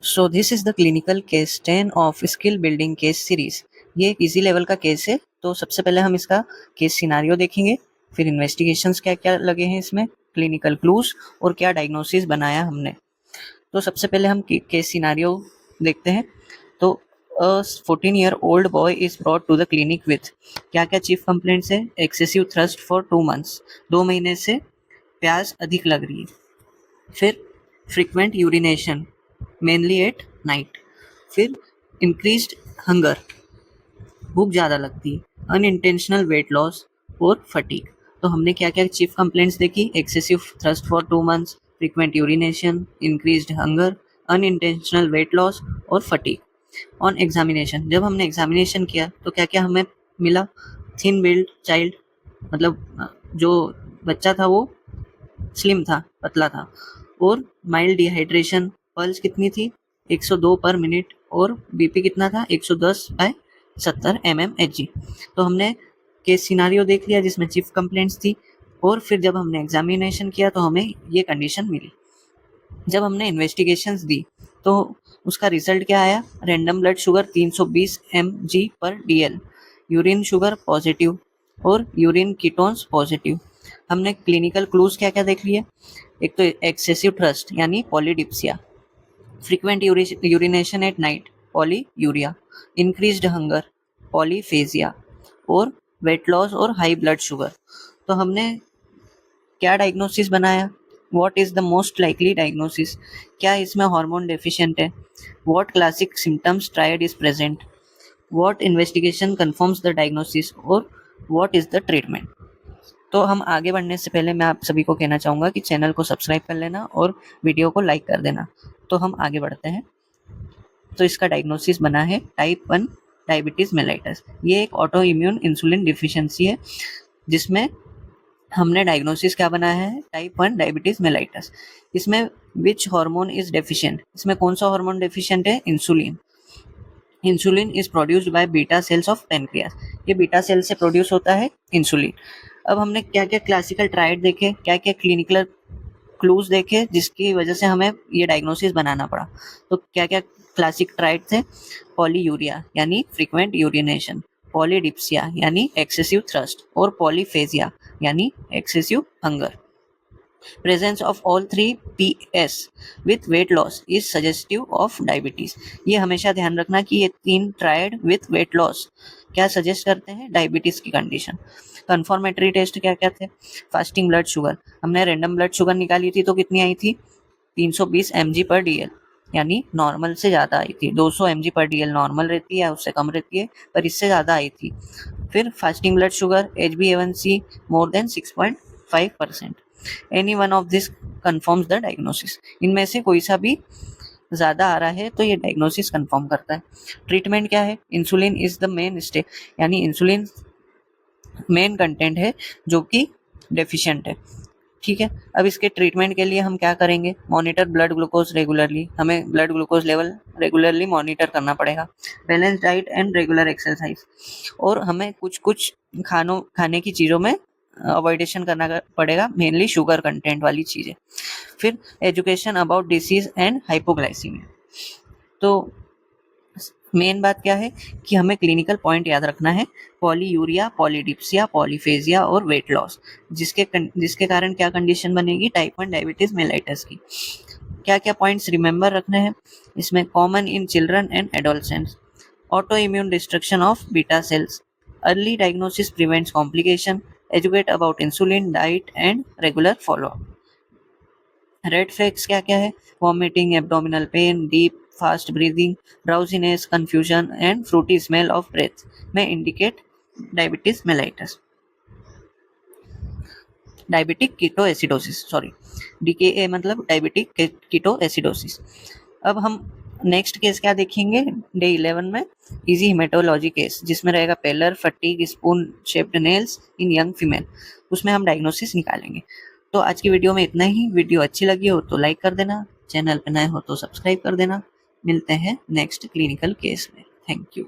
So this is the clinical case 10 of skill building case series. ये एक easy level का case है। तो सबसे पहले हम इसका केस सिनारियो देखेंगे, फिर इन्वेस्टिगेशंस क्या क्या लगे हैं इसमें, क्लिनिकल क्लूज और क्या डायग्नोसिस बनाया हमने। तो सबसे पहले हम केस सिनारियो देखते हैं। तो 14-year-old boy is brought to the clinic with क्या क्या चीफ कंप्लेंट्स है। एक्सेसिव थ्रस्ट फॉर 2 months, 2 महीने से प्यास अधिक लग रही है। फिर frequent urination mainly at night. फिर इंक्रीज्ड हंगर, भूख ज़्यादा लगती है। अनइंटेंशनल वेट लॉस और फटीग। तो हमने क्या क्या चीफ कंप्लेंट्स देखी। Excessive thrust for 2 months, frequent urination, increased hunger, unintentional wait loss और फटीग। ऑन एग्जामिनेशन, जब हमने एग्जामिनेशन किया तो क्या क्या हमें मिला। थिन बिल्ड चाइल्ड, मतलब जो बच्चा था वो स्लिम था, पतला था। और माइल्ड डिहाइड्रेशन, पल्स कितनी थी 102 पर मिनट और बीपी कितना था 110/70 mmHg। तो हमने केस सिनारियो देख लिया जिसमें चीफ कंप्लेंट्स थी, और फिर जब हमने एग्जामिनेशन किया तो हमें ये कंडीशन मिली। जब हमने इन्वेस्टिगेशंस दी तो उसका रिजल्ट क्या आया। Random blood sugar 320 mg/dl, urine sugar positive और यूरिन कीटोन्स पॉजिटिव। हमने क्लिनिकल क्लूज क्या क्या देख लिए। एक तो एक्सेसिव थ्रस्ट यानी polydipsia, frequent urination at night polyuria, increased hunger polyphagia और वेट लॉस और हाई ब्लड शुगर। तो हमने क्या डायग्नोसिस बनाया। What is the most likely diagnosis, क्या इसमें हार्मोन डेफिशिएंट है। What classic symptoms triad is present. What investigation confirms the diagnosis और व्हाट इज द ट्रीटमेंट। तो हम आगे बढ़ने से पहले मैं आप सभी को कहना चाहूँगा कि चैनल को सब्सक्राइब कर लेना और वीडियो को लाइक कर देना। तो हम आगे बढ़ते हैं। तो इसका डायग्नोसिस बना है टाइप 1 डायबिटीज़ मेलाइटस। ये एक ऑटो इम्यून इंसुलिन डिफिशियंसी है जिसमें हमने डायग्नोसिस क्या बनाया है, टाइप 1 डायबिटीज़ मेलाइटस। इसमें विच हार्मोन इज डेफिशिएंट, इसमें कौन सा हार्मोन डेफिशिएंट है, insulin. Insulin is produced by beta cells of pancreas, ये बीटा सेल से प्रोड्यूस होता है इंसुलिन। अब हमने क्या क्या क्लासिकल ट्रायड देखे, क्या क्या क्लिनिकल क्लूज देखे जिसकी वजह से हमें ये डायग्नोसिस बनाना पड़ा। तो क्या क्या क्लासिक ट्रायड थे। पॉलीयूरिया यानी फ्रीक्वेंट यूरिनेशन, पॉलीडिप्सिया यानी एक्सेसिव थ्रस्ट और पॉलीफेजिया यानी excessive hunger. Presence of all 3 PS with weight loss is suggestive of diabetes. ये हमेशा ध्यान रखना कि ये 3 ट्रायड विथ वेट लॉस क्या सजेस्ट करते हैं, डायबिटीज की कंडीशन। कंफर्मेटरी टेस्ट क्या क्या थे। फास्टिंग ब्लड शुगर, हमने रैंडम ब्लड शुगर निकाली थी तो कितनी आई थी 320 mg/dl, यानी नॉर्मल से ज़्यादा आई थी। 200 mg/dl नॉर्मल रहती है, उससे कम रहती है, पर इससे ज़्यादा आई थी। फिर fasting blood sugar HbA1c more than 6.5%। Any one of this confirms the diagnosis. इनमें से कोई सा भी ज़्यादा आ रहा है तो ये डायग्नोसिस कंफर्म करता है। ट्रीटमेंट क्या है। Insulin is the main stay, यानी इंसुलिन मेन कंटेंट है जो कि डेफिशिएंट है। ठीक है, अब इसके ट्रीटमेंट के लिए हम क्या करेंगे। मॉनिटर ब्लड ग्लूकोज रेगुलरली, हमें blood glucose level regularly monitor करना पड़ेगा। Balance diet and regular exercise, और हमें कुछ कुछ खाने की चीज़ों में अवॉइडेशन करना पड़ेगा, मेनली शुगर कंटेंट वाली चीज़ें। फिर education about disease and hypoglycaemia. तो मेन बात क्या है कि हमें क्लिनिकल पॉइंट याद रखना है। पॉलीयूरिया, पॉलीडिप्सिया, पॉलीफेजिया और वेट लॉस, जिसके कारण क्या कंडीशन बनेगी, टाइप 1 डायबिटीज मेलाइटस की। क्या क्या पॉइंट्स रिमेंबर रखने हैं इसमें। Common in children and adolescents, autoimmune destruction of beta cells, early diagnosis prevents complication, educate about insulin, diet and regular follow up. Red flags क्या क्या है। Vomiting, abdominal pain, deep fast breathing, drowsiness, confusion and fruity smell of breath may indicate diabetes mellitus. Diabetic ketoacidosis, sorry DKA मतलब diabetic ketoacidosis. अब हम next case क्या देखेंगे day 11 में, easy haematology case, जिसमें रहेगा पेलर fatigue spoon shaped nails इन young female. उसमें हम डायग्नोसिस निकालेंगे। तो आज की वीडियो में इतना ही। वीडियो अच्छी लगी हो तो लाइक कर देना, चैनल पर नए हो तो सब्सक्राइब कर देना। मिलते हैं नेक्स्ट क्लिनिकल केस में। Thank you.